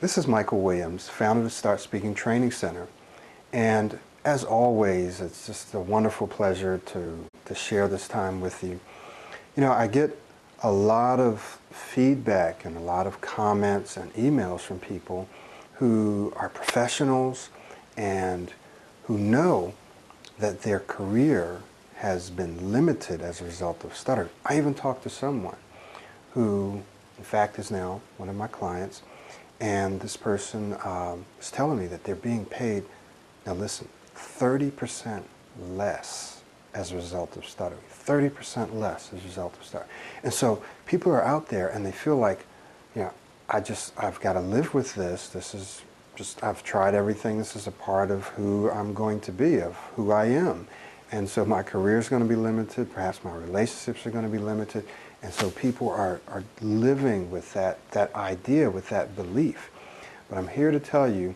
This is Michael Williams, founder of the Start Speaking Training Center. And as always, it's just a wonderful pleasure to share this time with you. You know, I get a lot of feedback and a lot of comments and emails from people who are professionals and who know that their career has been limited as a result of stuttering. I even talked to someone who, in fact, is now one of my clients, and this person was telling me that they're being paid, now listen, 30% less as a result of stuttering. 30% less as a result of stuttering. And so people are out there and they feel like, you know, I've got to live with this. This is just, I've tried everything. This is a part of who I'm going to be, of who I am. And so my career is going to be limited. Perhaps my relationships are going to be limited. And so people are living with that idea, with that belief. But I'm here to tell you,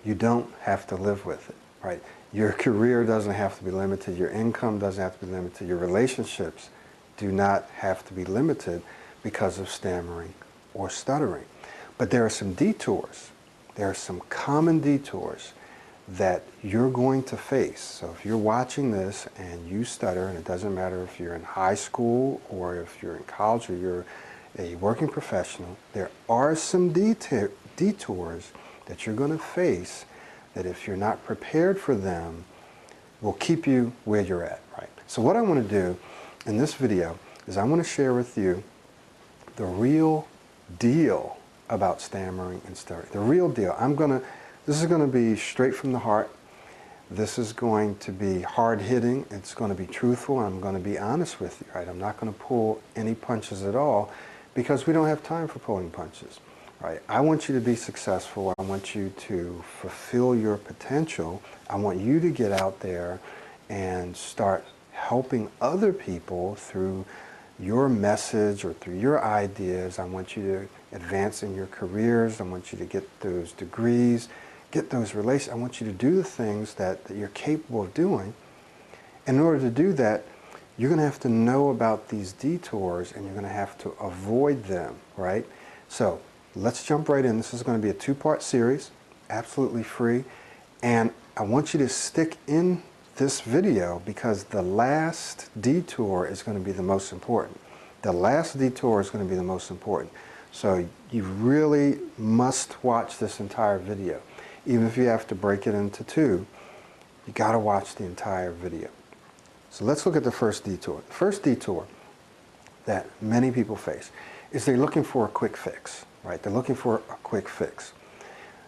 you don't have to live with it, right? Your career doesn't have to be limited. Your income doesn't have to be limited. Your relationships do not have to be limited because of stammering or stuttering. But there are some detours. There are some common detours that you're going to face. So if you're watching this and you stutter, and it doesn't matter if you're in high school or if you're in college or you're a working professional, there are some detours that you're going to face that if you're not prepared for them will keep you where you're at, right? So what I want to do in this video is I want to share with you the real deal about stammering and stuttering. The real deal. This is going to be straight from the heart. This is going to be hard-hitting. It's going to be truthful. I'm going to be honest with you, right? I'm not going to pull any punches at all because we don't have time for pulling punches, right? I want you to be successful. I want you to fulfill your potential. I want you to get out there and start helping other people through your message or through your ideas. I want you to advance in your careers. I want you to get those degrees, get those relations. I want you to do the things that you're capable of doing. And in order to do that, you're going to have to know about these detours and you're going to have to avoid them, right? So let's jump right in. This is going to be a two-part series, absolutely free. And I want you to stick in this video because the last detour is going to be the most important. The last detour is going to be the most important. So you really must watch this entire video. Even if you have to break it into two, you got to watch the entire video. So let's look at the first detour. The first detour that many people face is they're looking for a quick fix, right? They're looking for a quick fix.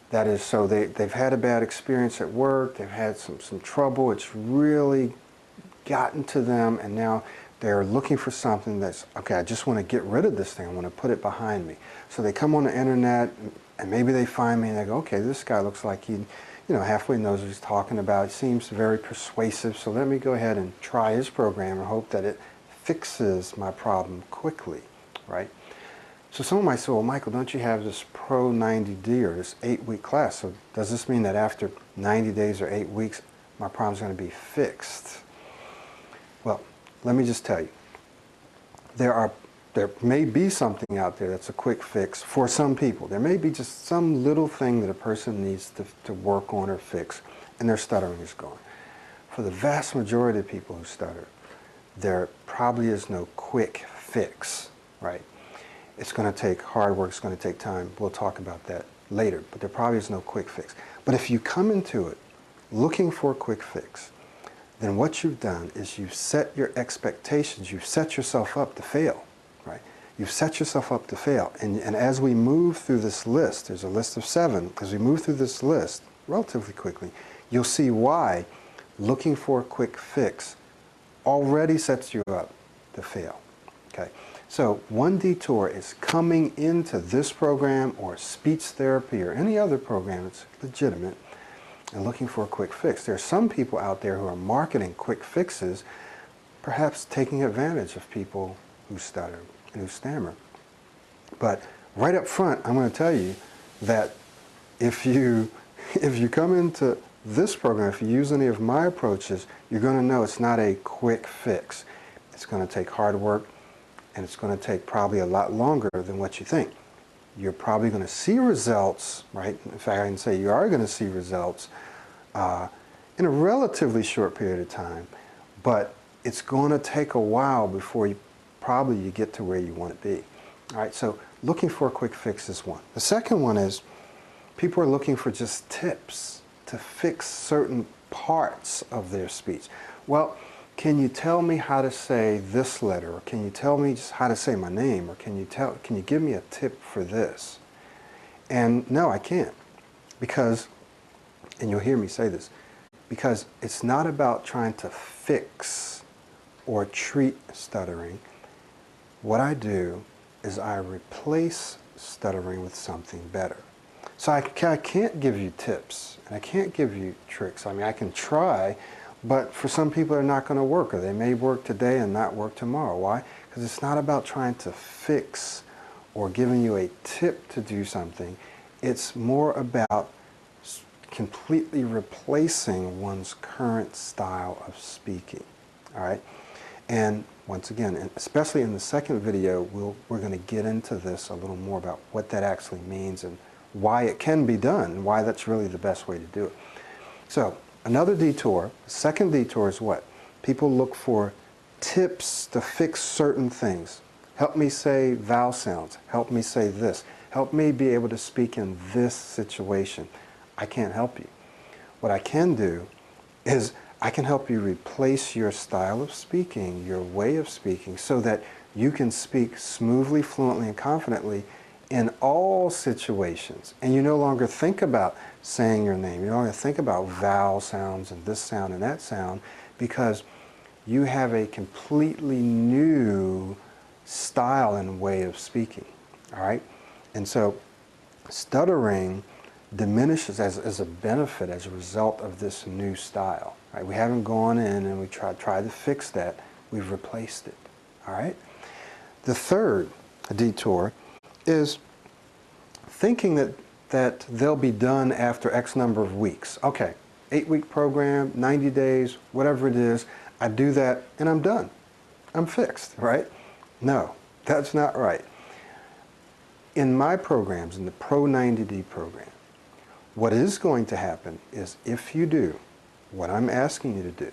That is, so they've had a bad experience at work, they've had some trouble, it's really gotten to them, and now they're looking for something that's, okay, I just want to get rid of this thing, I want to put it behind me. So they come on the internet, and maybe they find me and they go, okay, this guy looks like he, halfway knows what he's talking about, seems very persuasive, so let me go ahead and try his program and hope that it fixes my problem quickly, right? So someone might say, well, Michael, don't you have this Pro 90D or this 8-week class? So does this mean that after 90 days or 8 weeks, my problem's going to be fixed? Well, let me just tell you, there may be something out there that's a quick fix for some people. There may be just some little thing that a person needs to work on or fix, and their stuttering is gone. For the vast majority of people who stutter, there probably is no quick fix, right? It's going to take hard work, it's going to take time. We'll talk about that later, but there probably is no quick fix. But if you come into it looking for a quick fix, then what you've done is you've set your expectations, you've set yourself up to fail, right? You've set yourself up to fail. And as we move through this list, there's a list of 7, as we move through this list relatively quickly, you'll see why looking for a quick fix already sets you up to fail, okay? So one detour is coming into this program or speech therapy or any other program that's legitimate and looking for a quick fix. There are some people out there who are marketing quick fixes, perhaps taking advantage of people who stutter and who stammer. But right up front, I'm going to tell you that if you come into this program, if you use any of my approaches, you're going to know it's not a quick fix. It's going to take hard work, and it's going to take probably a lot longer than what you think. you're probably going to see results, right? In fact, I can say you are going to see results in a relatively short period of time, but it's going to take a while before you get to where you want to be. All right, so looking for a quick fix is one. The second one is people are looking for just tips to fix certain parts of their speech. Well, can you tell me how to say this letter? Or can you tell me just how to say my name? Or can you give me a tip for this? And no, I can't. Because, and you'll hear me say this, because it's not about trying to fix or treat stuttering. What I do is I replace stuttering with something better. So I can't give you tips, and I can't give you tricks. I mean, I can try, but for some people they're not going to work, or they may work today and not work tomorrow. Why? Because it's not about trying to fix or giving you a tip to do something. It's more about completely replacing one's current style of speaking. All right? And once again, and especially in the second video, we're going to get into this a little more about what that actually means and why it can be done and why that's really the best way to do it. So another detour, second detour is what? People look for tips to fix certain things. Help me say vowel sounds. Help me say this. Help me be able to speak in this situation. I can't help you. What I can do is I can help you replace your style of speaking, your way of speaking, so that you can speak smoothly, fluently, and confidently in all situations. And you no longer think about saying your name. You no longer think about vowel sounds and this sound and that sound, because you have a completely new style and way of speaking. All right? And so stuttering diminishes as a benefit, as a result of this new style. Right? We haven't gone in and we tried to fix that. We've replaced it. All right? The third detour is thinking that they'll be done after X number of weeks. Okay, 8-week program, 90 days, whatever it is, I do that and I'm done. I'm fixed, right? No, that's not right. In my programs, in the Pro 90D program, what is going to happen is if you do what I'm asking you to do,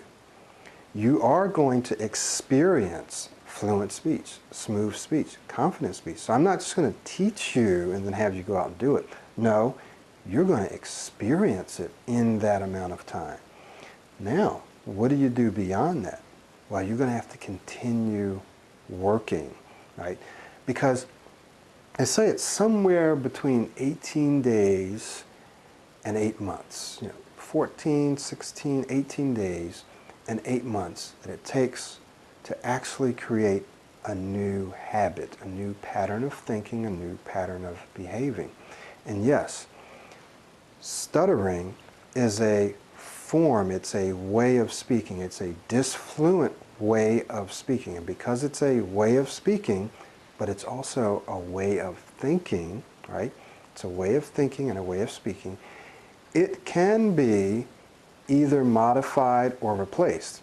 you are going to experience fluent speech, smooth speech, confident speech. So I'm not just going to teach you and then have you go out and do it. No, you're going to experience it in that amount of time. Now, what do you do beyond that? Well, you're going to have to continue working, right? Because I say it's somewhere between 18 days and 8 months. 14, 16, 18 days and 8 months that it takes to actually create a new habit, a new pattern of thinking, a new pattern of behaving. And yes, stuttering is a form, it's a way of speaking, it's a disfluent way of speaking. And because it's a way of speaking, but it's also a way of thinking, right? It's a way of thinking and a way of speaking. It can be either modified or replaced.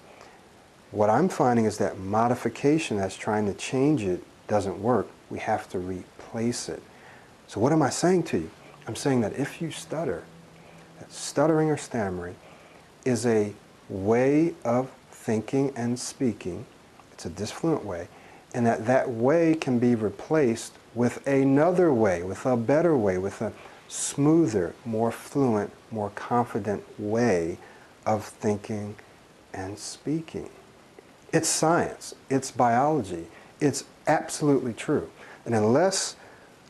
What I'm finding is that modification that's trying to change it doesn't work. We have to replace it. So what am I saying to you? I'm saying that if you stutter, that stuttering or stammering is a way of thinking and speaking. It's a disfluent way. And that way can be replaced with another way, with a better way, with a smoother, more fluent, more confident way of thinking and speaking. It's science. It's biology. It's absolutely true. And unless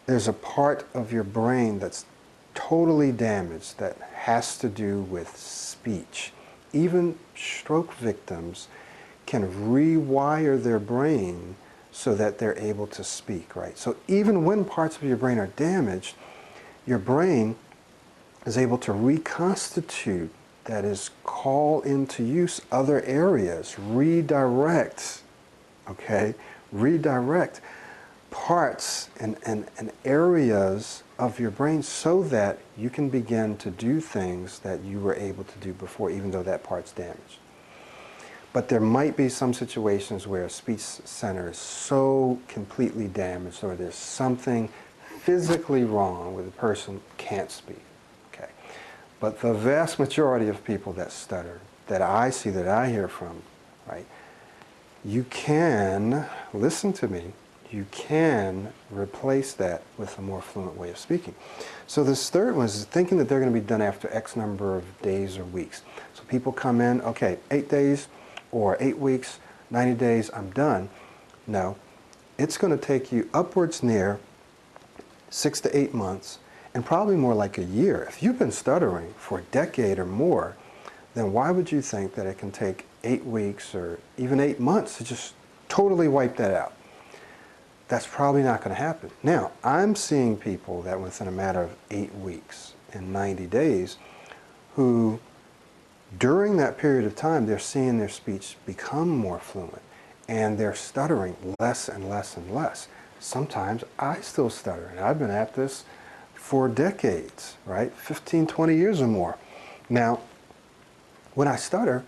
there's a part of your brain that's totally damaged that has to do with speech, even stroke victims can rewire their brain so that they're able to speak, right? So even when parts of your brain are damaged, your brain is able to reconstitute, that is, call into use other areas, redirect, okay? Redirect parts and areas of your brain so that you can begin to do things that you were able to do before, even though that part's damaged. But there might be some situations where a speech center is so completely damaged, or there's something physically wrong where the person can't speak. Okay. But the vast majority of people that stutter, that I see, that I hear from, right, you can, listen to me, you can replace that with a more fluent way of speaking. So this third one is thinking that they're going to be done after X number of days or weeks. So people come in, okay, 8 days or 8 weeks, 90 days, I'm done. No, it's going to take you upwards near 6 to 8 months, and probably more like a year. If you've been stuttering for a decade or more, then why would you think that it can take 8 weeks or even 8 months to just totally wipe that out? That's probably not going to happen. Now, I'm seeing people that within a matter of 8 weeks and 90 days who, during that period of time, they're seeing their speech become more fluent and they're stuttering less and less and less. Sometimes I still stutter, and I've been at this for decades, right? 15, 20 years or more. Now, when I stutter,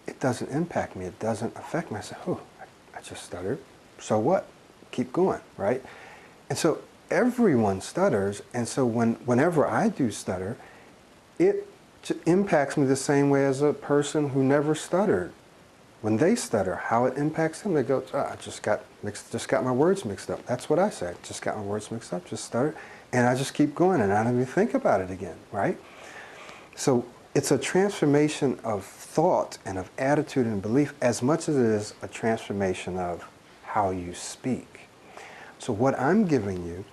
it doesn't impact me. It doesn't affect me. I say, oh, I just stuttered. So what? Keep going, right? And so everyone stutters, and so whenever I do stutter, it impacts me the same way as a person who never stuttered. When they stutter, how it impacts them, they go, oh, I just got my words mixed up. That's what I say. Just got my words mixed up, just stuttered, and I just keep going, and I don't even think about it again, right? So it's a transformation of thought and of attitude and belief as much as it is a transformation of how you speak. So what I'm giving you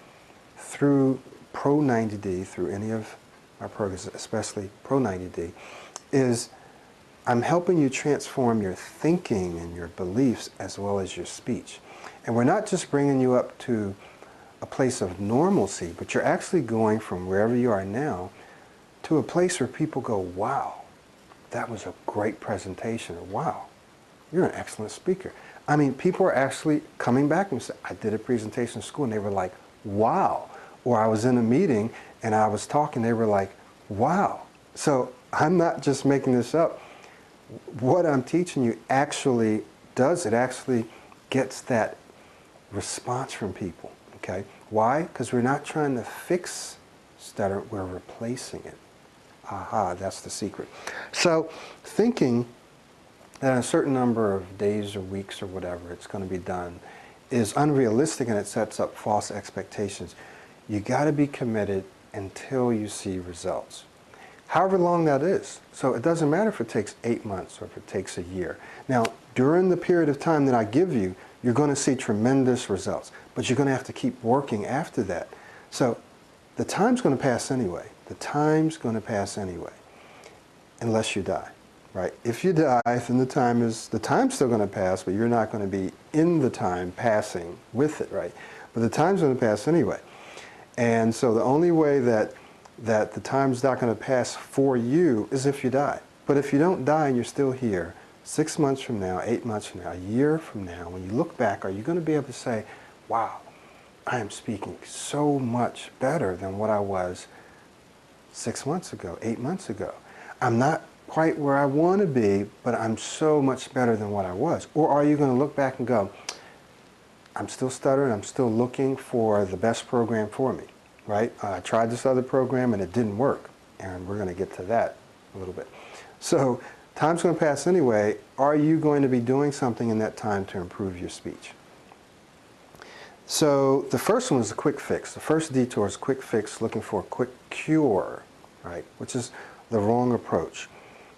through Pro 90D, through any of our programs, especially Pro 90D, is I'm helping you transform your thinking and your beliefs as well as your speech. And we're not just bringing you up to a place of normalcy, but you're actually going from wherever you are now to a place where people go, wow, that was a great presentation, or wow, you're an excellent speaker. I mean, people are actually coming back and say, I did a presentation in school, and they were like, wow. Or I was in a meeting and I was talking, they were like, wow. So I'm not just making this up. What I'm teaching you actually does, it actually gets that response from people, okay? Why? Because we're not trying to fix stutter, we're replacing it. Aha, that's the secret. So thinking that in a certain number of days or weeks or whatever it's going to be done is unrealistic, and it sets up false expectations. You got to be committed until you see results. However long that is. So it doesn't matter if it takes 8 months or if it takes a year. Now, during the period of time that I give you, you're going to see tremendous results, but you're going to have to keep working after that. So the time's going to pass anyway. The time's going to pass anyway, unless you die, right? If you die, then the time's still going to pass, but you're not going to be in the time passing with it, right? But the time's going to pass anyway. And so the only way that the time's not going to pass for you is if you die. But if you don't die and you're still here, 6 months from now, 8 months from now, a year from now, when you look back, are you going to be able to say, wow, I am speaking so much better than what I was 6 months ago, 8 months ago. I'm not quite where I want to be, but I'm so much better than what I was. Or are you going to look back and go, I'm still stuttering, I'm still looking for the best program for me, right? I tried this other program and it didn't work, and we're going to get to that a little bit. So time's going to pass anyway. Are you going to be doing something in that time to improve your speech? So the first one is a quick fix. The first detour is quick fix, looking for a quick cure, right? Which is the wrong approach.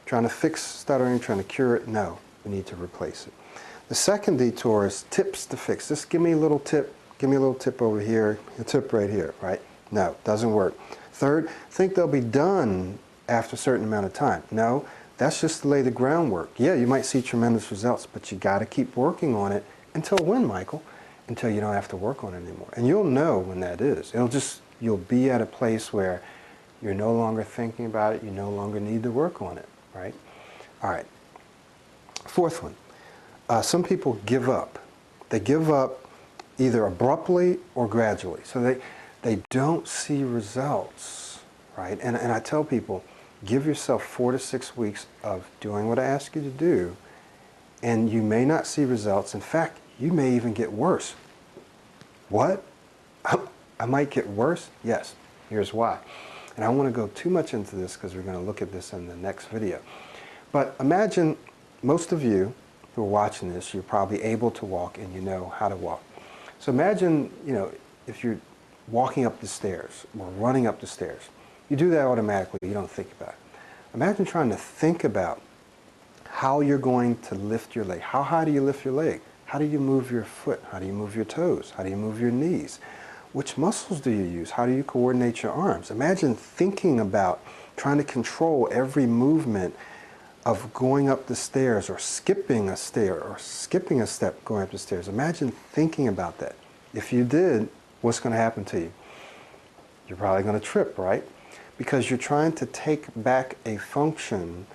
Trying to fix stuttering, trying to cure it, no, we need to replace it. The second detour is tips to fix. Just give me a little tip over here, a tip right here, right? No, doesn't work. Third, think they'll be done after a certain amount of time. No, that's just to lay the groundwork. Yeah, you might see tremendous results, but you got to keep working on it until when, Michael? Until you don't have to work on it anymore. And you'll know when that is. You'll be at a place where you're no longer thinking about it, you no longer need to work on it, right? All right. Fourth one. Some people give up. They give up either abruptly or gradually. So they don't see results, right? And I tell people, give yourself 4 to 6 weeks of doing what I ask you to do, and you may not see results. In fact, you may even get worse. What? I might get worse. Yes, here's why. And I don't want to go too much into this because we're going to look at this in the next video. But imagine most of you who are watching this, you're probably able to walk and you know how to walk. So imagine, if you're walking up the stairs or running up the stairs. You do that automatically. You don't think about it. Imagine trying to think about how you're going to lift your leg. How high do you lift your leg? How do you move your foot? How do you move your toes? How do you move your knees? Which muscles do you use? How do you coordinate your arms? Imagine thinking about trying to control every movement of going up the stairs or skipping a stair or skipping a step going up the stairs. Imagine thinking about that. If you did, what's going to happen to you? You're probably going to trip, right? Because you're trying to take back a function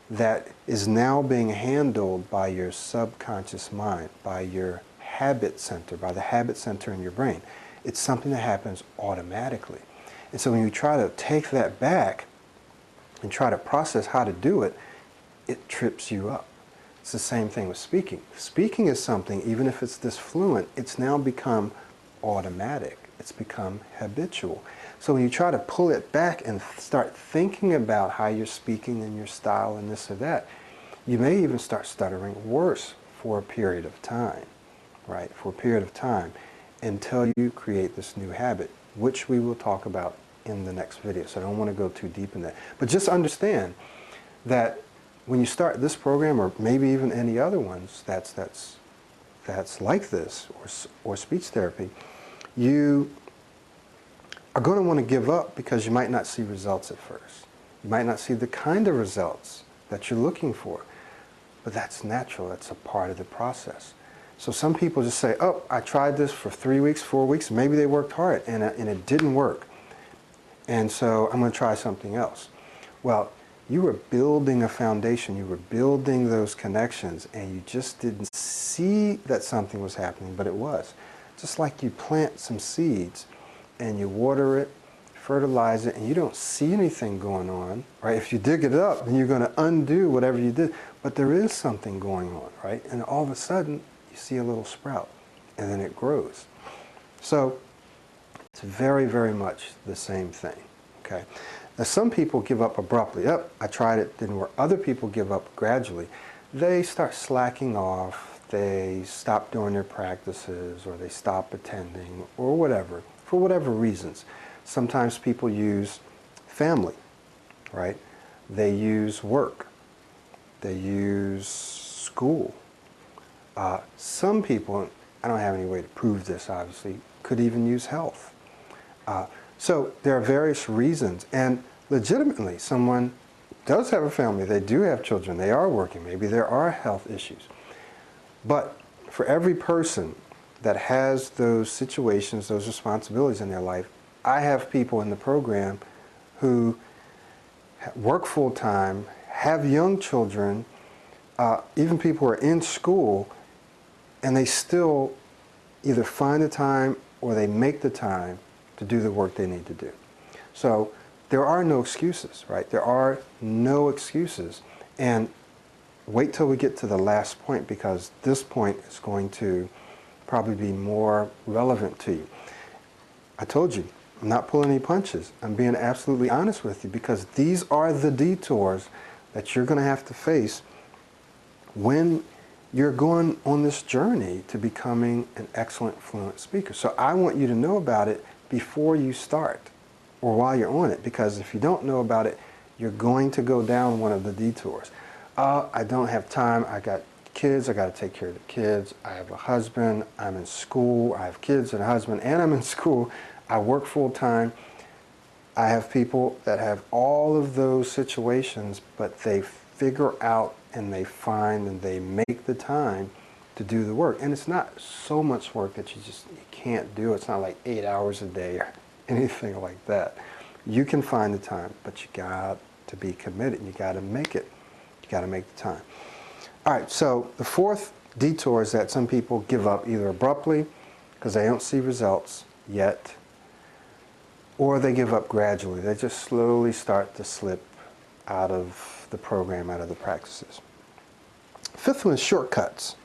that is now being handled by your subconscious mind, by your habit center, by the habit center in your brain. It's something that happens automatically. And so when you try to take that back and try to process how to do it, it trips you up. It's the same thing with speaking. Speaking is something, even if it's this fluent, it's now become automatic. It's become habitual. So when you try to pull it back and start thinking about how you're speaking and your style and this or that, you may even start stuttering worse for a period of time, right? For a period of time until you create this new habit, which we will talk about in the next video. So I don't want to go too deep in that. But just understand that when you start this program, or maybe even any other ones that's like this, or speech therapy, you are going to want to give up because you might not see results at first. You might not see the kind of results that you're looking for. But that's natural. That's a part of the process. So some people just say, oh, I tried this for 3 weeks, 4 weeks, maybe they worked hard and it didn't work. And so I'm going to try something else. Well, you were building a foundation, you were building those connections, and you just didn't see that something was happening, but it was. Just like you plant some seeds and you water it, fertilize it, and you don't see anything going on, right? If you dig it up, then you're going to undo whatever you did. But there is something going on, right? And all of a sudden, you see a little sprout, and then it grows. So it's very, very much the same thing, okay? Now, some people give up abruptly. Oh, I tried it, didn't work. Other people give up gradually. They start slacking off, they stop doing their practices, or they stop attending, or whatever, for whatever reasons. Sometimes people use family, right? They use work. They use school. Some people, I don't have any way to prove this obviously, could even use health. So there are various reasons, and legitimately someone does have a family, they do have children, they are working, maybe there are health issues. But for every person that has those situations, those responsibilities in their life, I have people in the program who work full-time, have young children, even people who are in school, and they still either find the time or they make the time to do the work they need to do. So there are no excuses, right? There are no excuses. And wait till we get to the last point, because this point is going to probably be more relevant to you. I told you, I'm not pulling any punches. I'm being absolutely honest with you, because these are the detours that you're going to have to face when you're going on this journey to becoming an excellent fluent speaker. So I want you to know about it before you start, or while you're on it, because if you don't know about it, you're going to go down one of the detours. I don't have time, I got kids, I got to take care of the kids, I have a husband, I'm in school, I have kids and a husband, and I'm in school, I work full time. I have people that have all of those situations, but they figure out and they find and they make the time to do the work. And it's not so much work that you can't do. It's not like 8 hours a day or anything like that. You can find the time, but you got to be committed. You got to make it. You got to make the time. All right, so the fourth detour is that some people give up either abruptly because they don't see results yet, or they give up gradually. They just slowly start to slip out of the program, out of the practices. Fifth one is shortcuts.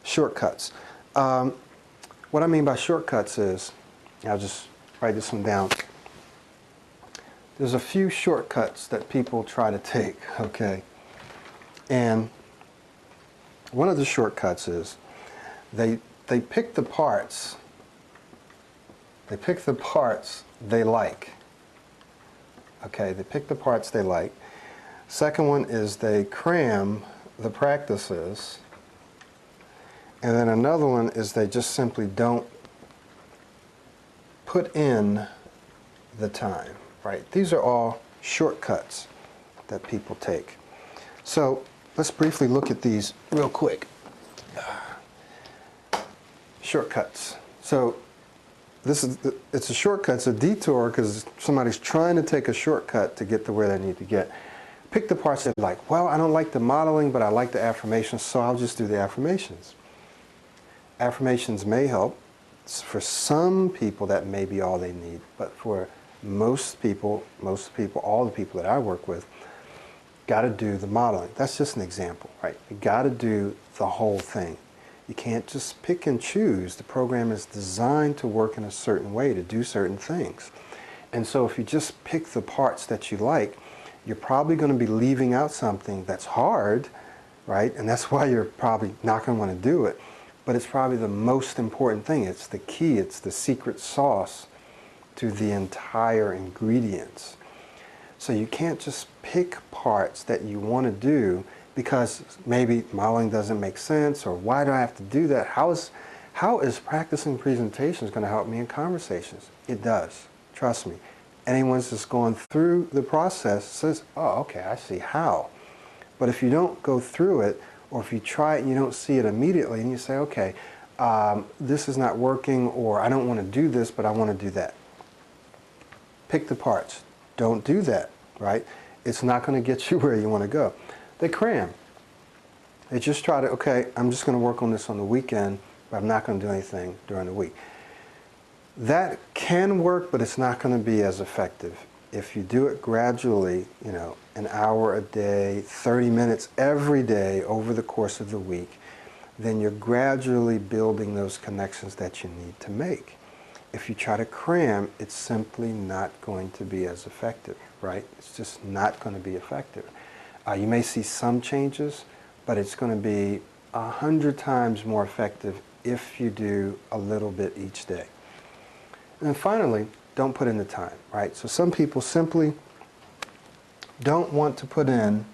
Shortcuts. What I mean by shortcuts is, I'll just write this one down. There's a few shortcuts that people try to take, okay? And one of the shortcuts is they pick the parts. They pick the parts they like. Okay, they pick the parts they like. Second one is they cram the practices. And then another one is they just simply don't put in the time, right? These are all shortcuts that people take. So let's briefly look at these real quick. Shortcuts. So it's a shortcut, it's a detour because somebody's trying to take a shortcut to get to where they need to get. Pick the parts they like. Well, I don't like the modeling, but I like the affirmations, so I'll just do the affirmations. Affirmations may help. For some people, that may be all they need, but for most people, all the people that I work with, got to do the modeling. That's just an example, right? You got to do the whole thing. You can't just pick and choose. The program is designed to work in a certain way, to do certain things. And so if you just pick the parts that you like, you're probably going to be leaving out something that's hard, right? And that's why you're probably not going to want to do it. But it's probably the most important thing. It's the key. It's the secret sauce to the entire ingredients. So you can't just pick parts that you want to do because maybe modeling doesn't make sense, or why do I have to do that? How is practicing presentations going to help me in conversations? It does. Trust me. Anyone that's gone through the process says, oh, okay, I see how. But if you don't go through it, or if you try it and you don't see it immediately, and you say, okay, this is not working, or I don't want to do this, but I want to do that. Pick the parts. Don't do that, right? It's not going to get you where you want to go. They cram. They just try to, okay, I'm just going to work on this on the weekend, but I'm not going to do anything during the week. That can work, but it's not going to be as effective. If you do it gradually, you know, an hour a day, 30 minutes every day over the course of the week, then you're gradually building those connections that you need to make. If you try to cram, it's simply not going to be as effective, right? It's just not going to be effective. You may see some changes, but it's going to be 100 times more effective if you do a little bit each day. And then finally, don't put in the time, right? So some people simply don't want to put in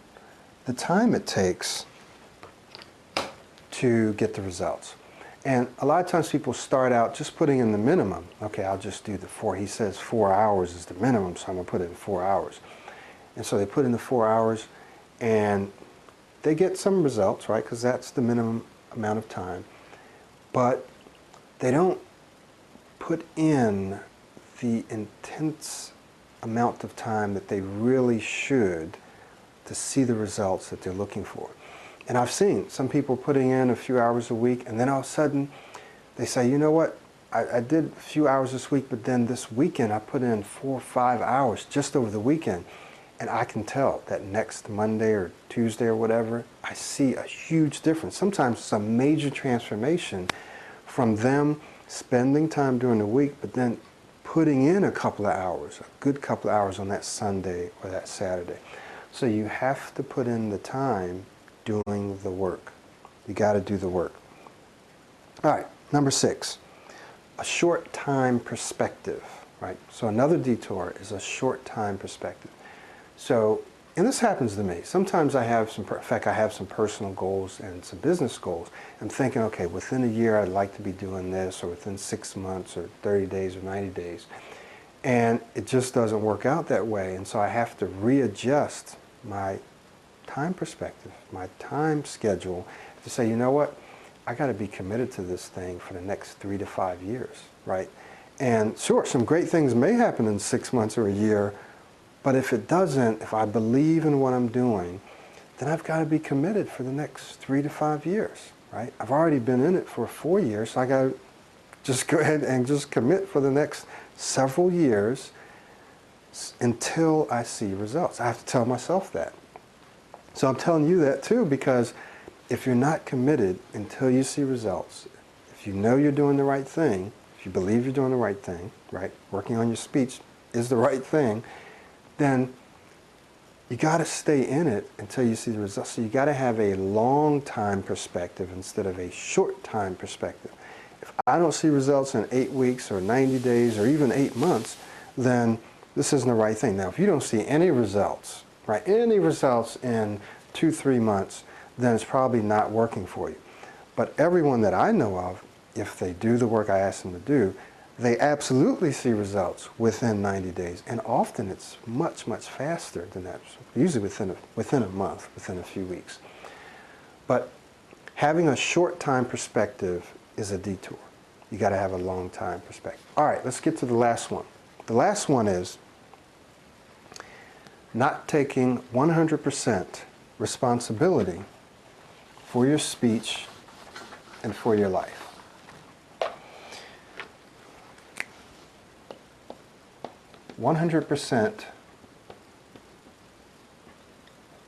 the time it takes to get the results. And a lot of times people start out just putting in the minimum. Okay, I'll just do the 4. He says 4 hours is the minimum, so I'm going to put in 4 hours. And so they put in the 4 hours, and they get some results, right? Because that's the minimum amount of time. But they don't put in the intense amount of time that they really should to see the results that they're looking for. And I've seen some people putting in a few hours a week, and then all of a sudden they say, you know what, I did a few hours this week, but then this weekend I put in 4 or 5 hours just over the weekend. And I can tell that next Monday or Tuesday or whatever, I see a huge difference. Sometimes it's a major transformation from them spending time during the week, but then putting in a couple of hours, a good couple of hours on that Sunday or that Saturday. So you have to put in the time doing the work. You got to do the work. All right, number 6, a short time perspective, right? So another detour is a short time perspective. So, and this happens to me. Sometimes I have some, in fact, I have some personal goals and some business goals. I'm thinking, okay, within a year I'd like to be doing this, or within 6 months, or 30 days, or 90 days. And it just doesn't work out that way. And so I have to readjust my time perspective, my time schedule, to say, you know what, I got to be committed to this thing for the next 3 to 5 years, right? And sure, some great things may happen in 6 months or a year, but if it doesn't, if I believe in what I'm doing, then I've got to be committed for the next 3 to 5 years, right? I've already been in it for 4 years, so I got to just go ahead and just commit for the next several years until I see results. I have to tell myself that. So I'm telling you that too, because if you're not committed until you see results, if you know you're doing the right thing, if you believe you're doing the right thing, right, working on your speech is the right thing, then you got to stay in it until you see the results. So you got to have a long time perspective instead of a short time perspective. If I don't see results in 8 weeks or 90 days or even 8 months, then this isn't the right thing. Now, if you don't see any results, right, any results in 2-3 months, then it's probably not working for you. But everyone that I know of, if they do the work I ask them to do, they absolutely see results within 90 days. And often it's much, much faster than that, usually within a month, within a few weeks. But having a short time perspective is a detour. You got to have a long time perspective. All right, let's get to the last one. The last one is not taking 100% responsibility for your speech and for your life. "100%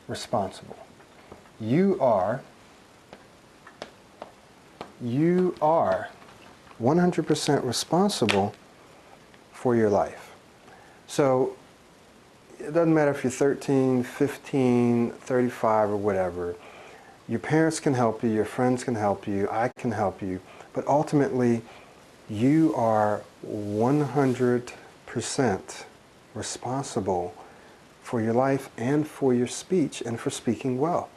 responsible." You are 100% responsible for your life. So it doesn't matter if you're 13, 15, 35, or whatever. Your parents can help you, your friends can help you, I can help you, but ultimately you are 100% responsible for your life and for your speech and for speaking well,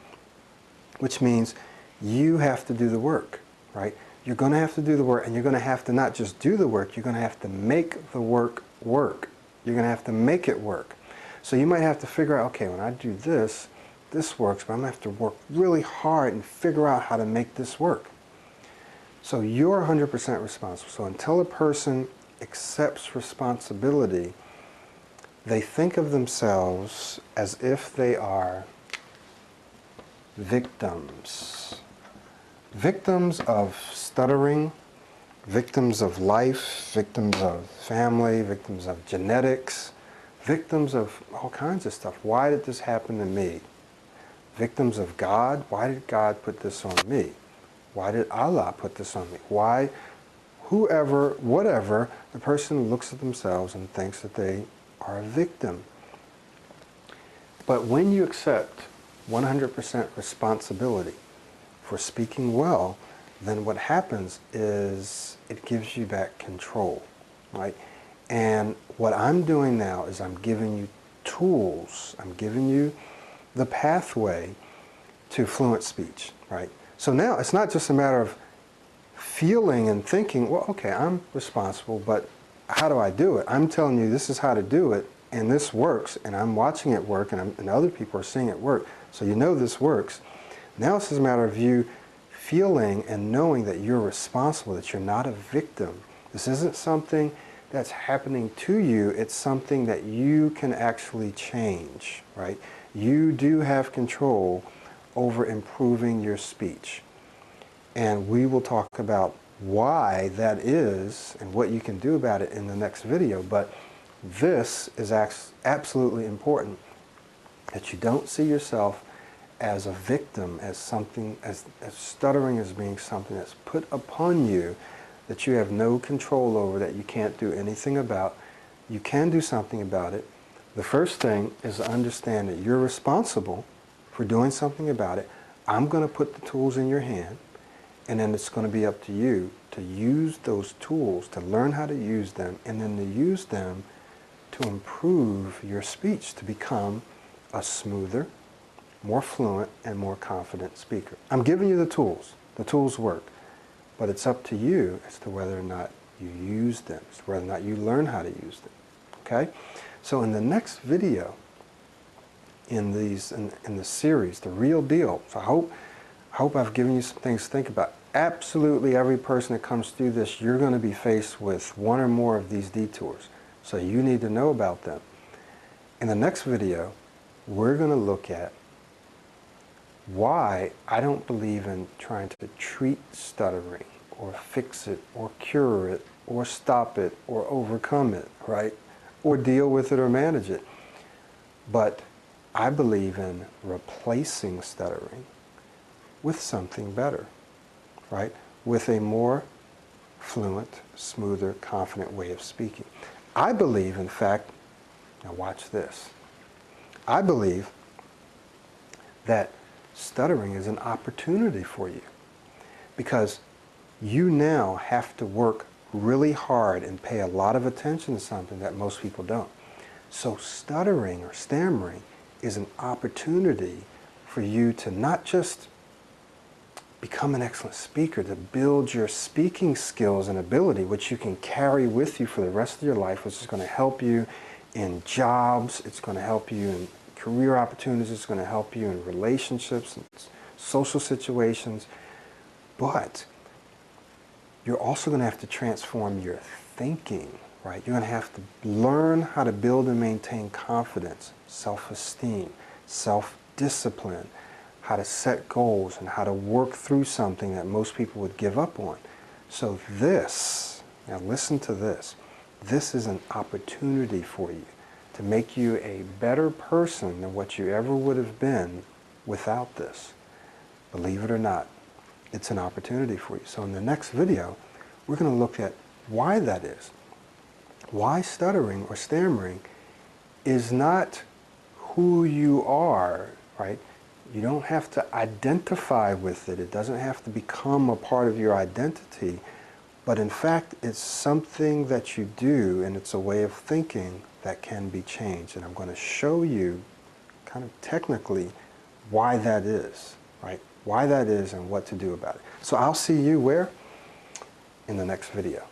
which means you have to do the work, right? You're going to have to do the work, and you're going to have to not just do the work, you're going to have to make the work work. You're going to have to make it work. So you might have to figure out, okay, when I do this, this works, but I'm going to have to work really hard and figure out how to make this work. So you're 100% responsible. So until a person accepts responsibility, they think of themselves as if they are victims. Victims of stuttering, victims of life, victims of family, victims of genetics, victims of all kinds of stuff. Why did this happen to me? Victims of God. Why did God put this on me? Why did Allah put this on me? Why? Whoever, whatever, the person looks at themselves and thinks that they are a victim. But when you accept 100% responsibility for speaking well, then what happens is it gives you back control, right? And what I'm doing now is I'm giving you tools. I'm giving you the pathway to fluent speech, right? So now it's not just a matter of feeling and thinking, well, okay, I'm responsible, but how do I do it? I'm telling you this is how to do it, and this works, and I'm watching it work, and other people are seeing it work, so you know this works. Now it's just a matter of you feeling and knowing that you're responsible, that you're not a victim. This isn't something that's happening to you, it's something that you can actually change, right? You do have control over improving your speech. And we will talk about why that is and what you can do about it in the next video. But this is absolutely important, that you don't see yourself as a victim, as something, as stuttering as being something that's put upon you that you have no control over, that you can't do anything about. You can do something about it. The first thing is to understand that you're responsible for doing something about it. I'm going to put the tools in your hand, and then it's going to be up to you to use those tools, to learn how to use them, and then to use them to improve your speech, to become a smoother, more fluent, and more confident speaker. I'm giving you the tools. The tools work. But it's up to you as to whether or not you use them, as to whether or not you learn how to use them. Okay? So in the next video, in the series, The Real Deal, so I hope I've given you some things to think about. Absolutely every person that comes through this, you're going to be faced with one or more of these detours. So you need to know about them. In the next video, we're going to look at why I don't believe in trying to treat stuttering or fix it or cure it or stop it or overcome it, right? Or deal with it or manage it. But I believe in replacing stuttering with something better, right? With a more fluent, smoother, confident way of speaking. I believe, in fact, now watch this, I believe that stuttering is an opportunity for you because you now have to work really hard and pay a lot of attention to something that most people don't. So stuttering or stammering is an opportunity for you to not just become an excellent speaker, to build your speaking skills and ability, which you can carry with you for the rest of your life, which is going to help you in jobs, it's going to help you in career opportunities, it's going to help you in relationships and social situations. But you're also going to have to transform your thinking, right? You're going to have to learn how to build and maintain confidence, self-esteem, self-discipline, how to set goals and how to work through something that most people would give up on. So this, now listen to this is an opportunity for you to make you a better person than what you ever would have been without this. Believe it or not, it's an opportunity for you. So in the next video, we're going to look at why that is. Why stuttering or stammering is not who you are, right? You don't have to identify with it. It doesn't have to become a part of your identity. But in fact, it's something that you do, and it's a way of thinking that can be changed. And I'm going to show you kind of technically why that is, right? Why that is and what to do about it. So I'll see you where? In the next video.